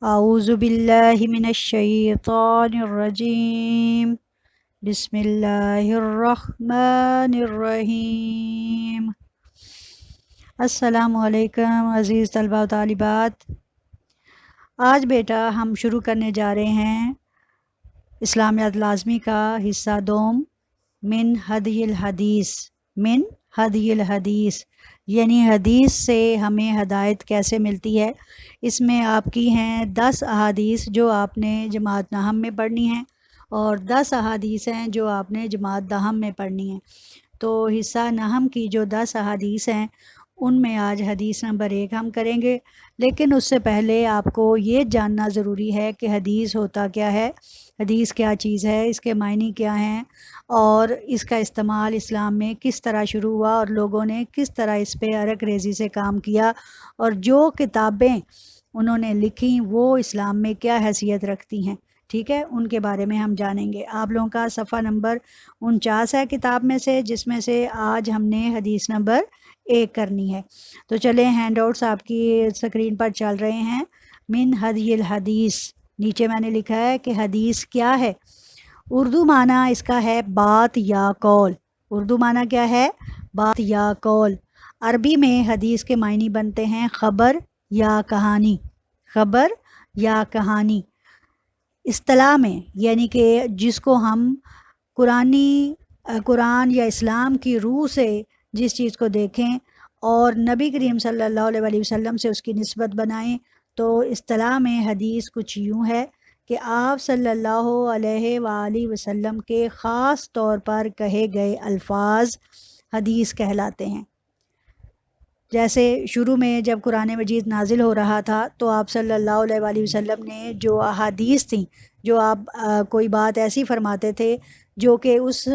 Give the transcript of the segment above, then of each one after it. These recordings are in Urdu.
اعوذ باللہ من الشیطان الرجیم بسم اللہ الرحمن الرحیم۔ السلام علیکم عزیز طلباء و طالبات۔ آج بیٹا ہم شروع کرنے جا رہے ہیں اسلامیات لازمی کا حصہ دوم، من ہدی الحدیث۔ من ہدی الحدیث یعنی حدیث سے ہمیں ہدایت کیسے ملتی ہے۔ اس میں آپ کی ہیں 10 احادیث جو آپ نے جماعت نہم میں پڑھنی ہیں، اور 10 احادیث ہیں جو آپ نے جماعت دہم میں پڑھنی ہیں۔ تو حصہ نہم کی جو 10 احادیث ہیں ان میں آج حدیث نمبر 1 ہم کریں گے، لیکن اس سے پہلے آپ کو یہ جاننا ضروری ہے کہ حدیث ہوتا کیا ہے، حدیث کیا چیز ہے، اس کے معنی کیا ہیں، اور اس کا استعمال اسلام میں کس طرح شروع ہوا اور لوگوں نے کس طرح اس پہ عرق ریزی سے کام کیا، اور جو کتابیں انہوں نے لکھی وہ اسلام میں کیا حیثیت رکھتی ہیں۔ ٹھیک ہے، ان کے بارے میں ہم جانیں گے۔ آپ لوگوں کا صفحہ نمبر 49 ہے کتاب میں سے، جس میں سے آج ہم نے حدیث نمبر 1 کرنی ہے۔ تو چلیں، ہینڈ آؤٹس آپ کی اسکرین پر چل رہے ہیں۔ من ہدی الحدیث، نیچے میں نے لکھا ہے کہ حدیث کیا ہے۔ اردو معنی اس کا ہے بات یا قول۔ اردو معنی کیا ہے؟ بات یا قول۔ عربی میں حدیث کے معنی بنتے ہیں خبر یا کہانی۔ خبر یا کہانی اصطلاح میں، یعنی کہ جس کو ہم قرآن یا اسلام کی روح سے جس چیز کو دیکھیں اور نبی کریم صلی اللہ علیہ وسلم سے اس کی نسبت بنائیں، تو اصطلاح میں حدیث کچھ یوں ہے کہ آپ صلی اللہ علیہ وآلہ وسلم کے خاص طور پر کہے گئے الفاظ حدیث کہلاتے ہیں۔ جیسے شروع میں جب قرآن مجید نازل ہو رہا تھا تو آپ صلی اللہ علیہ وآلہ وسلم نے جو احادیث تھیں، جو آپ کوئی بات ایسی فرماتے تھے جو کہ اس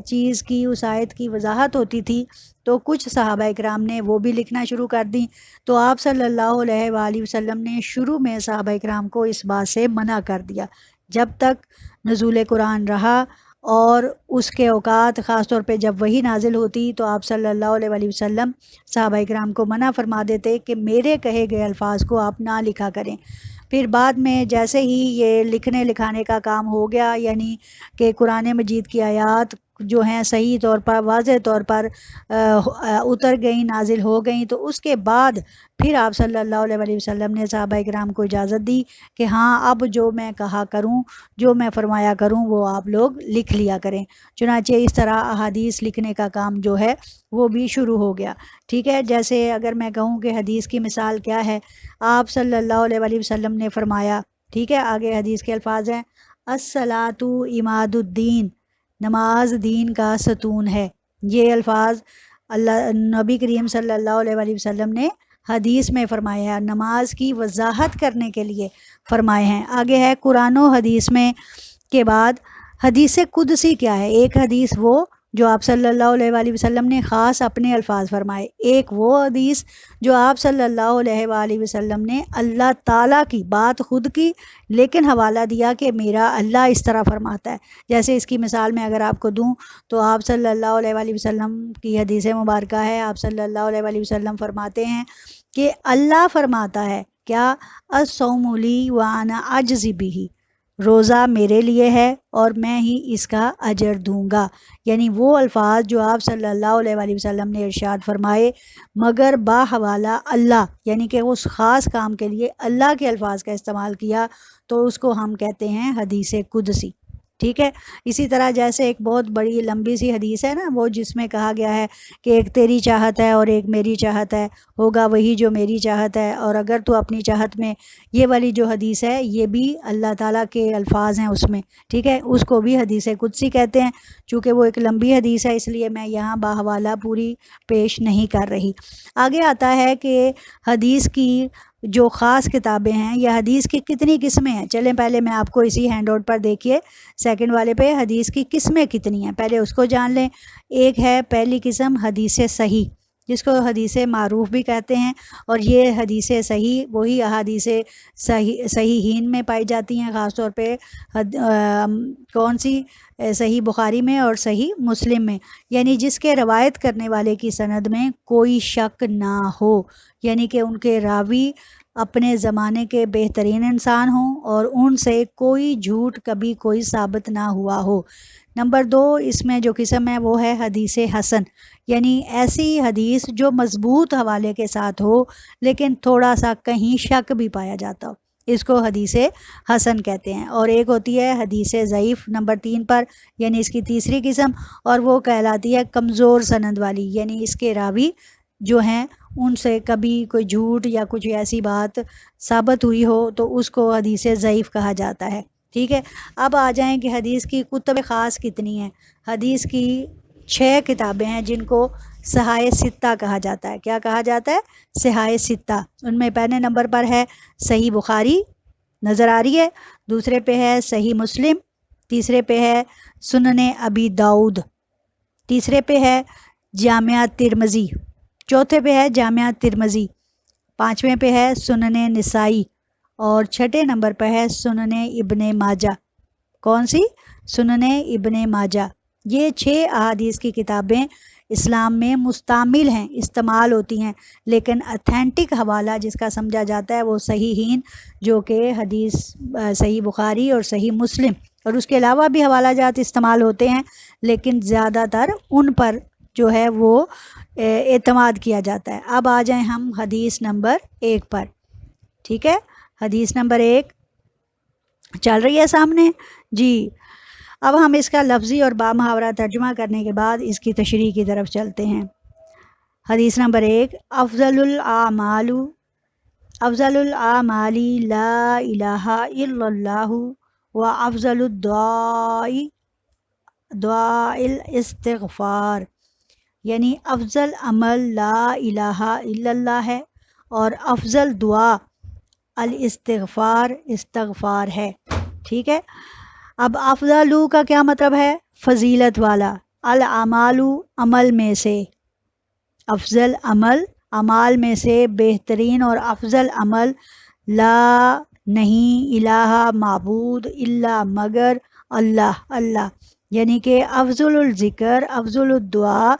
چیز کی، اس آیت کی وضاحت ہوتی تھی، تو کچھ صحابہ اکرام نے وہ بھی لکھنا شروع کر دیں۔ تو آپ صلی اللہ علیہ وآلہ وسلم نے شروع میں صحابہ اکرام کو اس بات سے منع کر دیا، جب تک نزول قرآن رہا، اور اس کے اوقات خاص طور پہ جب وہی نازل ہوتی تو آپ صلی اللہ علیہ وآلہ وسلم صحابہ اکرام کو منع فرما دیتے کہ میرے کہے گئے الفاظ کو آپ نہ لکھا کریں۔ پھر بعد میں جیسے ہی یہ لکھنے لکھانے کا کام ہو گیا، یعنی کہ قرآن مجید کی آیات جو ہیں صحیح طور پر، واضح طور پر اتر گئیں، نازل ہو گئیں، تو اس کے بعد پھر آپ صلی اللہ علیہ وآلہ وسلم نے صحابہ اکرام کو اجازت دی کہ ہاں اب جو میں کہا کروں، جو میں فرمایا کروں، وہ آپ لوگ لکھ لیا کریں۔ چنانچہ اس طرح احادیث لکھنے کا کام جو ہے وہ بھی شروع ہو گیا۔ ٹھیک ہے، جیسے اگر میں کہوں کہ حدیث کی مثال کیا ہے، آپ صلی اللہ علیہ وآلہ وسلم نے فرمایا، ٹھیک ہے، آگے حدیث کے الفاظ ہیں، الصلاۃ عماد الدین، نماز دین کا ستون ہے۔ یہ الفاظ اللہ نبی کریم صلی اللہ علیہ وآلہ وسلم نے حدیث میں فرمائے ہیں، نماز کی وضاحت کرنے کے لیے فرمائے ہیں۔ آگے ہے قرآن و حدیث میں کے بعد حدیث قدسی کیا ہے۔ ایک حدیث وہ جو آپ صلی اللہ علیہ وآلہ وسلم نے خاص اپنے الفاظ فرمائے، ایک وہ حدیث جو آپ صلی اللہ علیہ وآلہ وسلم نے اللہ تعالیٰ کی بات خود کی، لیکن حوالہ دیا کہ میرا اللہ اس طرح فرماتا ہے۔ جیسے اس کی مثال میں اگر آپ کو دوں تو آپ صلی اللہ علیہ وآلہ وسلم کی حدیث مبارکہ ہے، آپ صلی اللہ علیہ وآلہ وسلم فرماتے ہیں کہ اللہ فرماتا ہے کیا، الصوم لی وانا اجزی بہ، روزہ میرے لیے ہے اور میں ہی اس کا اجر دوں گا۔ یعنی وہ الفاظ جو آپ صلی اللہ علیہ وآلہ وسلم نے ارشاد فرمائے مگر با حوالہ اللہ، یعنی کہ اس خاص کام کے لیے اللہ کے الفاظ کا استعمال کیا، تو اس کو ہم کہتے ہیں حدیث قدسی۔ ٹھیک ہے، اسی طرح جیسے ایک بہت بڑی لمبی سی حدیث ہے نا، وہ جس میں کہا گیا ہے کہ ایک تیری چاہت ہے اور ایک میری چاہت ہے، ہوگا وہی جو میری چاہت ہے، اور اگر تو اپنی چاہت میں، یہ والی جو حدیث ہے یہ بھی اللہ تعالیٰ کے الفاظ ہیں اس میں۔ ٹھیک ہے، اس کو بھی حدیث قدسی کہتے ہیں۔ چونکہ وہ ایک لمبی حدیث ہے اس لیے میں یہاں باحوالہ پوری پیش نہیں کر رہی۔ آگے آتا ہے کہ حدیث کی جو خاص کتابیں ہیں یا حدیث کی کتنی قسمیں ہیں۔ چلیں پہلے میں آپ کو اسی ہینڈ آؤٹ پر دیکھیے سیکنڈ والے پہ، حدیث کی قسمیں کتنی ہیں پہلے اس کو جان لیں۔ ایک ہے پہلی قسم حدیث صحیح، جس کو حدیث معروف بھی کہتے ہیں، اور یہ حدیث صحیح وہی احادیث صحیحین میں پائی جاتی ہیں، خاص طور پہ کون سی، صحیح بخاری میں اور صحیح مسلم میں، یعنی جس کے روایت کرنے والے کی سند میں کوئی شک نہ ہو، یعنی کہ ان کے راوی اپنے زمانے کے بہترین انسان ہوں اور ان سے کوئی جھوٹ کبھی کوئی ثابت نہ ہوا ہو۔ نمبر 2 اس میں جو قسم ہے وہ ہے حدیث حسن، یعنی ایسی حدیث جو مضبوط حوالے کے ساتھ ہو لیکن تھوڑا سا کہیں شک بھی پایا جاتا ہو، اس کو حدیث حسن کہتے ہیں۔ اور ایک ہوتی ہے حدیث ضعیف نمبر 3 پر، یعنی اس کی تیسری قسم، اور وہ کہلاتی ہے کمزور سند والی، یعنی اس کے راوی جو ہیں ان سے کبھی کوئی جھوٹ یا کچھ ایسی بات ثابت ہوئی ہو تو اس کو حدیث ضعیف کہا جاتا ہے۔ ٹھیک ہے، اب آ جائیں کہ حدیث کی کتب خاص کتنی ہیں۔ حدیث کی 6 کتابیں ہیں جن کو صحائح ستہ کہا جاتا ہے۔ کیا کہا جاتا ہے؟ صحائح ستہ۔ ان میں پہلے نمبر پر ہے صحیح بخاری، نظر آ رہی ہے، دوسرے پہ ہے صحیح مسلم، تیسرے پہ ہے سنن ابی داؤد، تیسرے پہ ہے جامعہ ترمذی، چوتھے پہ ہے جامعہ ترمذی، پانچویں پہ ہے سنن نسائی، اور چھٹے نمبر پہ ہے سنن ابن ماجہ۔ کون سی؟ سنن ابن ماجہ۔ یہ 6 احادیث کی کتابیں اسلام میں مستعمل ہیں، استعمال ہوتی ہیں، لیکن اتھینٹک حوالہ جس کا سمجھا جاتا ہے وہ صحیحین، جو کہ حدیث صحیح بخاری اور صحیح مسلم، اور اس کے علاوہ بھی حوالہ جات استعمال ہوتے ہیں لیکن زیادہ تر ان پر جو ہے وہ اعتماد کیا جاتا ہے۔ اب آ جائیں ہم حدیث نمبر 1 پر۔ ٹھیک ہے، حدیث نمبر 1 چل رہی ہے سامنے جی۔ اب ہم اس کا لفظی اور بامحاورہ ترجمہ کرنے کے بعد اس کی تشریح کی طرف چلتے ہیں۔ حدیث نمبر 1، افضل الاعمال لا الہ الا اللہ و افضل دعاء الاستغفار، یعنی افضل عمل لا الہ الا اللہ ہے اور افضل دعا الاستغفار، استغفار ہے۔ ٹھیک ہے، اب افضل کا کیا مطلب ہے؟ فضیلت والا، الاعمال عمل میں سے، افضل عمل اعمال میں سے بہترین اور افضل عمل، لا نہیں، الہ معبود، الا مگر، اللہ اللہ، یعنی کہ افضل الذکر، افضل الدعا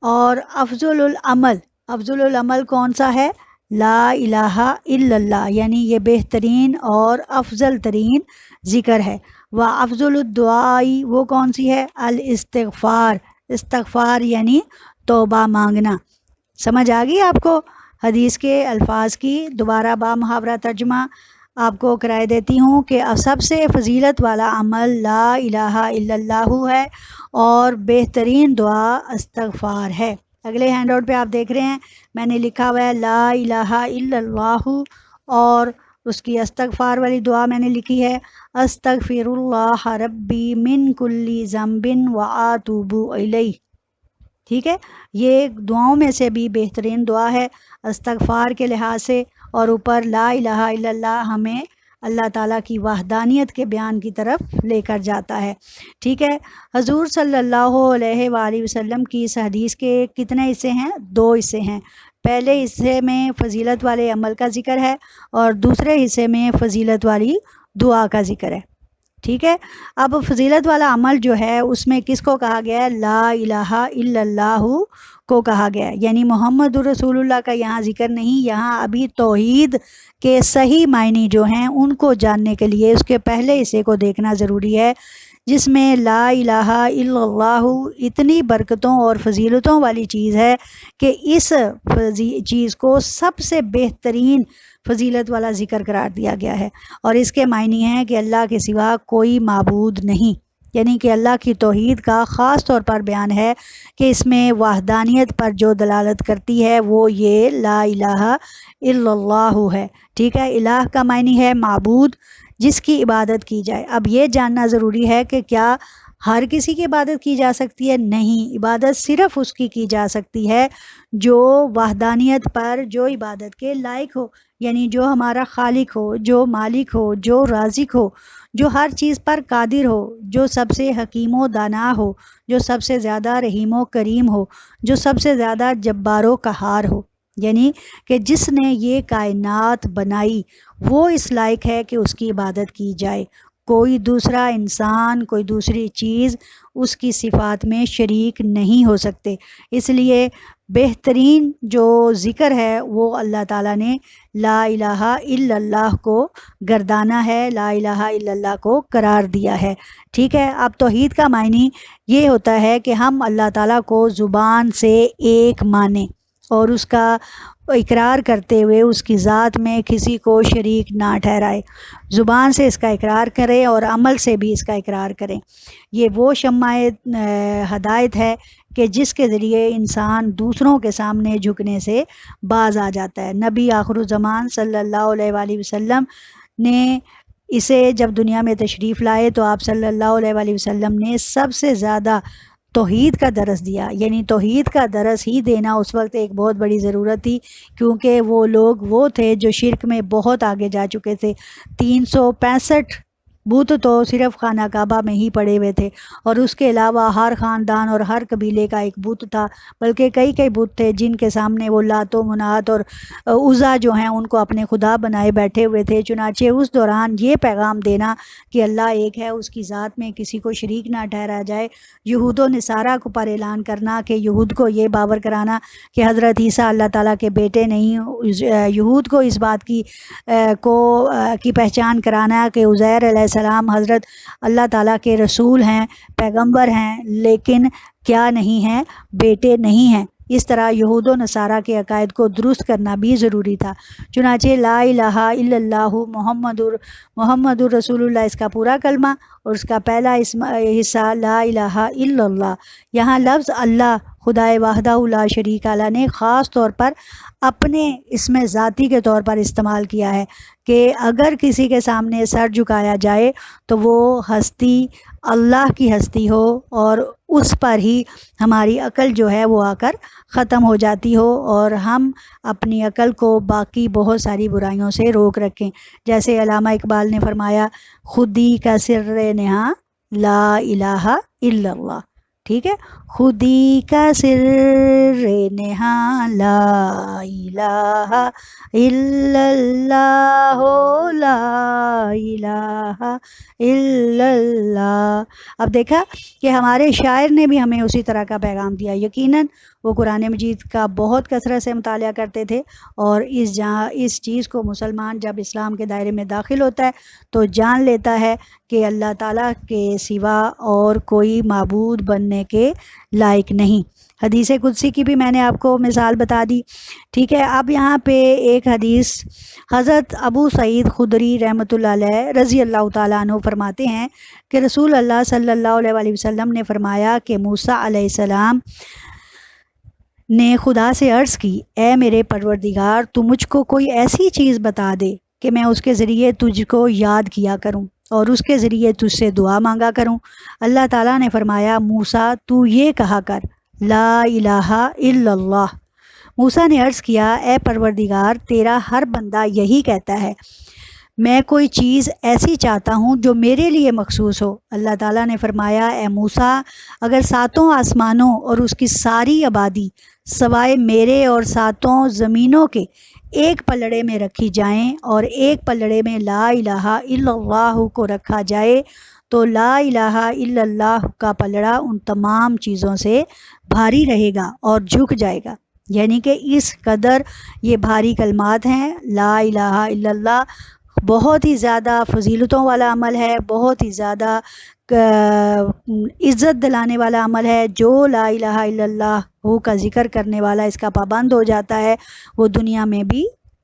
اور افضل العمل۔ افضل العمل کون سا ہے؟ لا الہ الا اللہ، یعنی یہ بہترین اور افضل ترین ذکر ہے۔ و افضل الدعائی وہ کون سی ہے؟ الاستغفار، استغفار یعنی توبہ مانگنا۔ سمجھ آ گئی آپ کو حدیث کے الفاظ کی؟ دوبارہ با محاورہ ترجمہ آپ کو کرائے دیتی ہوں کہ سب سے فضیلت والا عمل لا الہ الا اللہ ہے اور بہترین دعا استغفار ہے۔ اگلے ہینڈ آؤٹ پہ آپ دیکھ رہے ہیں میں نے لکھا ہوا ہے لا الہ الا اللہ، اور اس کی استغفار والی دعا میں نے لکھی ہے استغفر اللہ ربی من کل ذنب واتوب الیہ۔ ٹھیک ہے، یہ دعاؤں میں سے بھی بہترین دعا ہے استغفار کے لحاظ سے، اور اوپر لا الہ الا اللہ ہمیں اللہ تعالیٰ کی وحدانیت کے بیان کی طرف لے کر جاتا ہے۔ ٹھیک ہے، حضور صلی اللہ علیہ وآلہ وسلم کی اس حدیث کے کتنے حصے ہیں؟ 2 حصے ہیں۔ پہلے حصے میں فضیلت والے عمل کا ذکر ہے اور دوسرے حصے میں فضیلت والی دعا کا ذکر ہے۔ ٹھیک ہے، اب فضیلت والا عمل جو ہے اس میں کس کو کہا گیا ہے؟ لا الہ الا اللہ کو کہا گیا ہے، یعنی محمد رسول اللہ کا یہاں ذکر نہیں، یہاں ابھی توحید کے صحیح معنی جو ہیں ان کو جاننے کے لیے اس کے پہلے حصے کو دیکھنا ضروری ہے، جس میں لا الہ الا اللہ اتنی برکتوں اور فضیلتوں والی چیز ہے کہ اس چیز کو سب سے بہترین فضیلت والا ذکر قرار دیا گیا ہے، اور اس کے معنی ہیں کہ اللہ کے سوا کوئی معبود نہیں، یعنی کہ اللہ کی توحید کا خاص طور پر بیان ہے کہ اس میں وحدانیت پر جو دلالت کرتی ہے وہ یہ لا الہ الا اللہ ہے۔ ٹھیک ہے، الہ کا معنی ہے معبود، جس کی عبادت کی جائے۔ اب یہ جاننا ضروری ہے کہ کیا ہر کسی کی عبادت کی جا سکتی ہے؟ نہیں، عبادت صرف اس کی جا سکتی ہے جو وحدانیت پر، جو عبادت کے لائق ہو، یعنی جو ہمارا خالق ہو، جو مالک ہو، جو رازق ہو، جو ہر چیز پر قادر ہو، جو سب سے حکیم و دانا ہو، جو سب سے زیادہ رحیم و کریم ہو، جو سب سے زیادہ جبار و قہار ہو، یعنی کہ جس نے یہ کائنات بنائی وہ اس لائق ہے کہ اس کی عبادت کی جائے۔ کوئی دوسرا انسان، کوئی دوسری چیز اس کی صفات میں شریک نہیں ہو سکتے۔ اس لیے بہترین جو ذکر ہے وہ اللہ تعالیٰ نے لا الہ الا اللہ کو گردانا ہے، لا الہ الا اللہ کو قرار دیا ہے۔ ٹھیک ہے، اب توحید کا معنی یہ ہوتا ہے کہ ہم اللہ تعالیٰ کو زبان سے ایک مانیں اور اس کا اقرار کرتے ہوئے اس کی ذات میں کسی کو شریک نہ ٹھہرائے، زبان سے اس کا اقرار کریں اور عمل سے بھی اس کا اقرار کریں۔ یہ وہ شمع ہدایت ہے کہ جس کے ذریعے انسان دوسروں کے سامنے جھکنے سے باز آ جاتا ہے۔ نبی آخر الزمان صلی اللہ علیہ وآلہ وسلم نے اسے جب دنیا میں تشریف لائے تو آپ صلی اللہ علیہ وآلہ وسلم نے سب سے زیادہ توحید کا درس دیا، یعنی توحید کا درس ہی دینا اس وقت ایک بہت بڑی ضرورت تھی، کیونکہ وہ لوگ وہ تھے جو شرک میں بہت آگے جا چکے تھے۔ 365 بت تو صرف خانہ کعبہ میں ہی پڑے ہوئے تھے، اور اس کے علاوہ ہر خاندان اور ہر قبیلے کا ایک بت تھا، بلکہ کئی بت تھے جن کے سامنے وہ لات و منات اور عزا جو ہیں ان کو اپنے خدا بنائے بیٹھے ہوئے تھے۔ چنانچہ اس دوران یہ پیغام دینا کہ اللہ ایک ہے، اس کی ذات میں کسی کو شریک نہ ٹھہرایا جائے، یہود و نصارہ کو پر اعلان کرنا کہ یہود کو یہ باور کرانا کہ حضرت عیسیٰ اللہ تعالیٰ کے بیٹے نہیں، یہود کو اس بات کی پہچان کرانا کہ عزیر علیہ السلام حضرت اللہ تعالیٰ کے رسول ہیں، پیغمبر ہیں، لیکن کیا نہیں ہیں، بیٹے نہیں ہیں۔ اس طرح یہود و نصارہ کے عقائد کو درست کرنا بھی ضروری تھا۔ چنانچہ لا الہ الا اللہ محمد رسول اللہ اس کا پورا کلمہ اور اس کا پہلا حصہ لا الہ الا اللہ۔ یہاں لفظ اللہ خدائے وحدہ لا شریک اللہ نے خاص طور پر اپنے اسم ذاتی کے طور پر استعمال کیا ہے کہ اگر کسی کے سامنے سر جھکایا جائے تو وہ ہستی اللہ کی ہستی ہو اور اس پر ہی ہماری عقل جو ہے وہ آ کر ختم ہو جاتی ہو، اور ہم اپنی عقل کو باقی بہت ساری برائیوں سے روک رکھیں۔ جیسے علامہ اقبال نے فرمایا، خودی کا سر نہاں لا الہ الا اللہ۔ ٹھیک ہے، خودی کا سر نہاں لا الہ الا اللہ، لا الہ الا اللہ۔ اب دیکھا کہ ہمارے شاعر نے بھی ہمیں اسی طرح کا پیغام دیا۔ یقیناً وہ قرآن مجید کا بہت کثرت سے مطالعہ کرتے تھے، اور اس چیز کو مسلمان جب اسلام کے دائرے میں داخل ہوتا ہے تو جان لیتا ہے کہ اللہ تعالیٰ کے سوا اور کوئی معبود بننے کے لائق نہیں۔ حدیث قدسی کی بھی میں نے آپ کو مثال بتا دی۔ ٹھیک ہے، اب یہاں پہ ایک حدیث حضرت ابو سعید خدری رحمۃ اللہ علیہ رضی اللہ تعالیٰ عنہ فرماتے ہیں کہ رسول اللہ صلی اللہ علیہ وآلہ وسلم نے فرمایا کہ موسیٰ علیہ السلام نے خدا سے عرض کی، اے میرے پروردگار، تو مجھ کو کوئی ایسی چیز بتا دے کہ میں اس کے ذریعے تجھ کو یاد کیا کروں اور اس کے ذریعے تجھ سے دعا مانگا کروں۔ اللہ تعالیٰ نے فرمایا، موسیٰ تو یہ کہا کر، لا الہ الا اللہ۔ موسیٰ نے عرض کیا، اے پروردگار، تیرا ہر بندہ یہی کہتا ہے، میں کوئی چیز ایسی چاہتا ہوں جو میرے لیے مخصوص ہو۔ اللہ تعالیٰ نے فرمایا، اے موسیٰ، اگر 7 آسمانوں اور اس کی ساری آبادی سوائے میرے اور 7 زمینوں کے ایک پلڑے میں رکھی جائیں اور ایک پلڑے میں لا الہ الا اللہ کو رکھا جائے تو لا الہ الا اللہ کا پلڑا ان تمام چیزوں سے بھاری رہے گا اور جھک جائے گا۔ یعنی کہ اس قدر یہ بھاری کلمات ہیں۔ لا الہ الا اللہ بہت ہی زیادہ فضیلتوں والا عمل ہے، بہت ہی زیادہ عزت دلانے والا عمل ہے۔ جو لا الہ الا اللہ کا ذکر کرنے والا اس کا پابند ہو جاتا ہے وہ دنیا میں بھی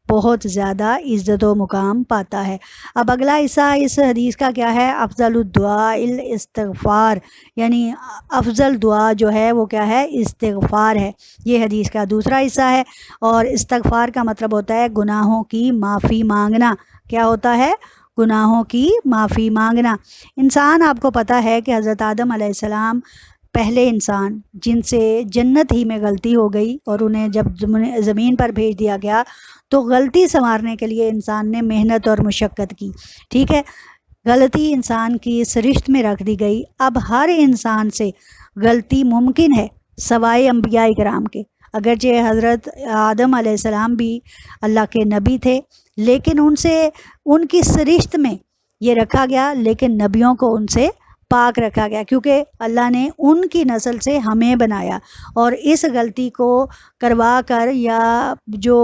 بہت زیادہ عزت و مقام پاتا ہے۔ اب اگلا حصہ اس حدیث کا کیا ہے؟ افضل الدعاء الاستغفار، یعنی افضل دعا جو ہے وہ کیا ہے؟ استغفار ہے۔ یہ حدیث کا دوسرا حصہ ہے، اور استغفار کا مطلب ہوتا ہے گناہوں کی معافی مانگنا۔ کیا ہوتا ہے؟ گناہوں کی معافی مانگنا۔ انسان، آپ کو پتہ ہے کہ حضرت آدم علیہ السلام پہلے انسان جن سے جنت ہی میں غلطی ہو گئی اور انہیں جب زمین پر بھیج دیا گیا تو غلطی سنوارنے کے لیے انسان نے محنت اور مشقت کی۔ ٹھیک ہے، غلطی انسان کی سرشت میں رکھ دی گئی۔ اب ہر انسان سے غلطی ممکن ہے سوائے انبیاء کرام کے۔ اگرچہ حضرت آدم علیہ السلام بھی اللہ کے نبی تھے، لیکن ان کی سرشت میں یہ رکھا گیا، لیکن نبیوں کو ان سے پاک رکھا گیا، کیونکہ اللہ نے ان کی نسل سے ہمیں بنایا، اور اس غلطی کو کروا کر یا جو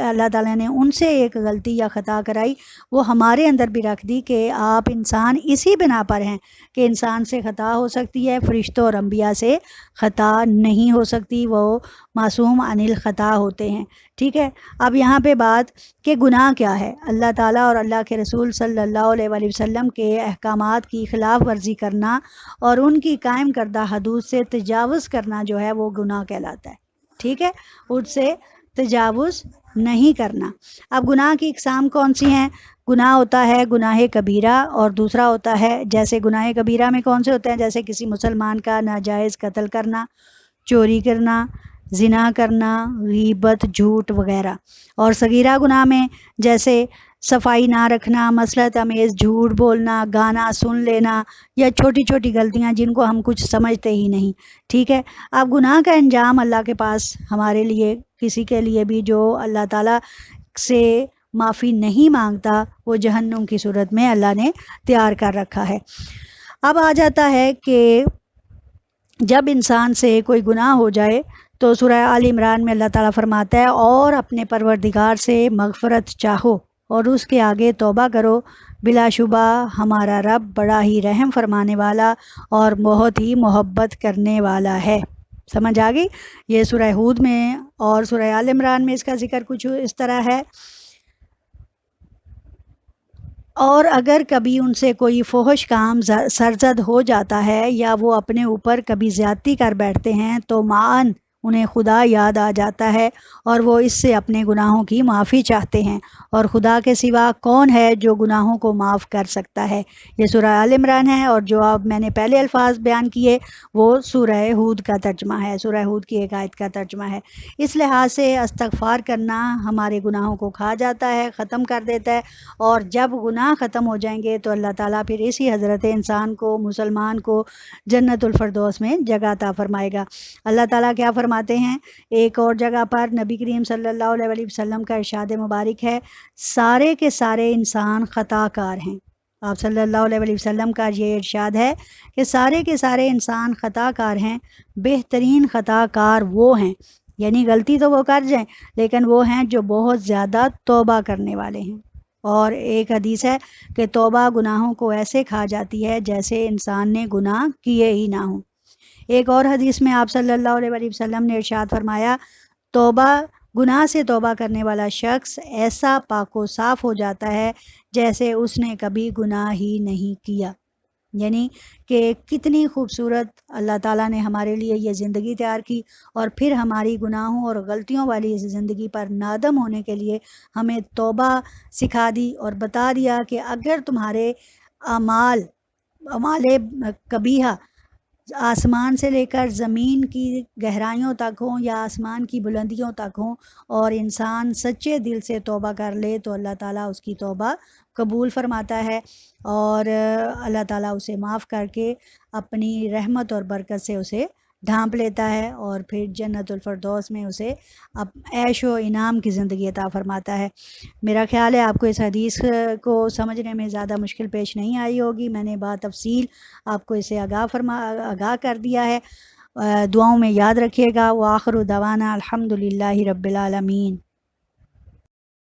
اللہ تعالیٰ نے ان سے ایک غلطی یا خطا کرائی وہ ہمارے اندر بھی رکھ دی کہ آپ انسان اسی بنا پر ہیں کہ انسان سے خطا ہو سکتی ہے، فرشتوں اور انبیاء سے خطا نہیں ہو سکتی، وہ معصوم عن الخطا ہوتے ہیں. ٹھیک ہے. اب یہاں پہ بات کہ گناہ کیا ہے. اللہ تعالیٰ اور اللہ کے رسول صلی اللہ علیہ وآلہ وسلم کے احکامات کی خلاف ورزی کرنا اور ان کی قائم کردہ حدود سے تجاوز کرنا جو ہے وہ گناہ کہلاتا ہے. ٹھیک ہے. اس سے تجاوز نہیں کرنا. اب گناہ کی اقسام کون سی ہیں؟ گناہ ہوتا ہے گناہ کبیرہ، اور دوسرا ہوتا ہے، جیسے گناہ کبیرہ میں کون سے ہوتے ہیں؟ جیسے کسی مسلمان کا ناجائز قتل کرنا، چوری کرنا، زنا کرنا، غیبت، جھوٹ وغیرہ. اور صغیرہ گناہ میں جیسے صفائی نہ رکھنا، مصلحت امیز جھوٹ بولنا، گانا سن لینا، یا چھوٹی چھوٹی غلطیاں جن کو ہم کچھ سمجھتے ہی نہیں. ٹھیک ہے. اب گناہ کا انجام اللہ کے پاس ہمارے لیے، کسی کے لیے بھی جو اللہ تعالیٰ سے معافی نہیں مانگتا، وہ جہنم کی صورت میں اللہ نے تیار کر رکھا ہے. اب آ جاتا ہے کہ جب انسان سے کوئی گناہ ہو جائے تو سورہ آل عمران میں اللہ تعالیٰ فرماتا ہے، اور اپنے پروردگار سے مغفرت چاہو اور اس کے آگے توبہ کرو، بلا شبہ ہمارا رب بڑا ہی رحم فرمانے والا اور بہت ہی محبت کرنے والا ہے. سمجھ آ گئی؟ یہ سورہ ہود میں اور سورہ آل عمران میں اس کا ذکر کچھ اس طرح ہے. اور اگر کبھی ان سے کوئی فحش کام سرزد ہو جاتا ہے یا وہ اپنے اوپر کبھی زیادتی کر بیٹھتے ہیں تو معاً انہیں خدا یاد آ جاتا ہے اور وہ اس سے اپنے گناہوں کی معافی چاہتے ہیں، اور خدا کے سوا کون ہے جو گناہوں کو معاف کر سکتا ہے. یہ سورہ آل عمران ہے، اور جو اب میں نے پہلے الفاظ بیان کیے وہ سورہ ہود کا ترجمہ ہے، سورہ ہود کی ایک آیت کا ترجمہ ہے. اس لحاظ سے استغفار کرنا ہمارے گناہوں کو کھا جاتا ہے، ختم کر دیتا ہے، اور جب گناہ ختم ہو جائیں گے تو اللہ تعالیٰ پھر اسی حضرت انسان کو، مسلمان کو جنت الفردوس میں جگہ عطا فرمائے گا. اللہ تعالیٰ کیا فرماتے ہیں ایک اور جگہ پر؟ نبی کریم صلی اللہ علیہ وسلم کا ارشاد مبارک ہے، سارے کے سارے انسان خطا کار ہیں. آپ صلی اللہ علیہ وسلم کا یہ ارشاد ہے کہ سارے کے سارے انسان خطا کار ہیں، بہترین خطا کار وہ ہیں، یعنی غلطی تو وہ کر جائیں لیکن وہ ہیں جو بہت زیادہ توبہ کرنے والے ہیں. اور ایک حدیث ہے کہ توبہ گناہوں کو ایسے کھا جاتی ہے جیسے انسان نے گناہ کیے ہی نہ ہوں. ایک اور حدیث میں آپ صلی اللہ علیہ وسلم نے ارشاد فرمایا، توبہ، گناہ سے توبہ کرنے والا شخص ایسا پاک و صاف ہو جاتا ہے جیسے اس نے کبھی گناہ ہی نہیں کیا. یعنی کہ کتنی خوبصورت اللہ تعالیٰ نے ہمارے لیے یہ زندگی تیار کی، اور پھر ہماری گناہوں اور غلطیوں والی اس زندگی پر نادم ہونے کے لیے ہمیں توبہ سکھا دی اور بتا دیا کہ اگر تمہارے اعمال قبیحہ آسمان سے لے کر زمین کی گہرائیوں تک ہوں یا آسمان کی بلندیوں تک ہوں، اور انسان سچے دل سے توبہ کر لے تو اللہ تعالیٰ اس کی توبہ قبول فرماتا ہے، اور اللہ تعالیٰ اسے معاف کر کے اپنی رحمت اور برکت سے اسے ڈھانپ لیتا ہے، اور پھر جنت الفردوس میں اسے عیش و انعام کی زندگی عطا فرماتا ہے. میرا خیال ہے آپ کو اس حدیث کو سمجھنے میں زیادہ مشکل پیش نہیں آئی ہوگی. میں نے بات تفصیل آپ کو اسے آگاہ کر دیا ہے. دعاؤں میں یاد رکھیے گا. وآخر دعوانا الحمدللہ رب العالمین.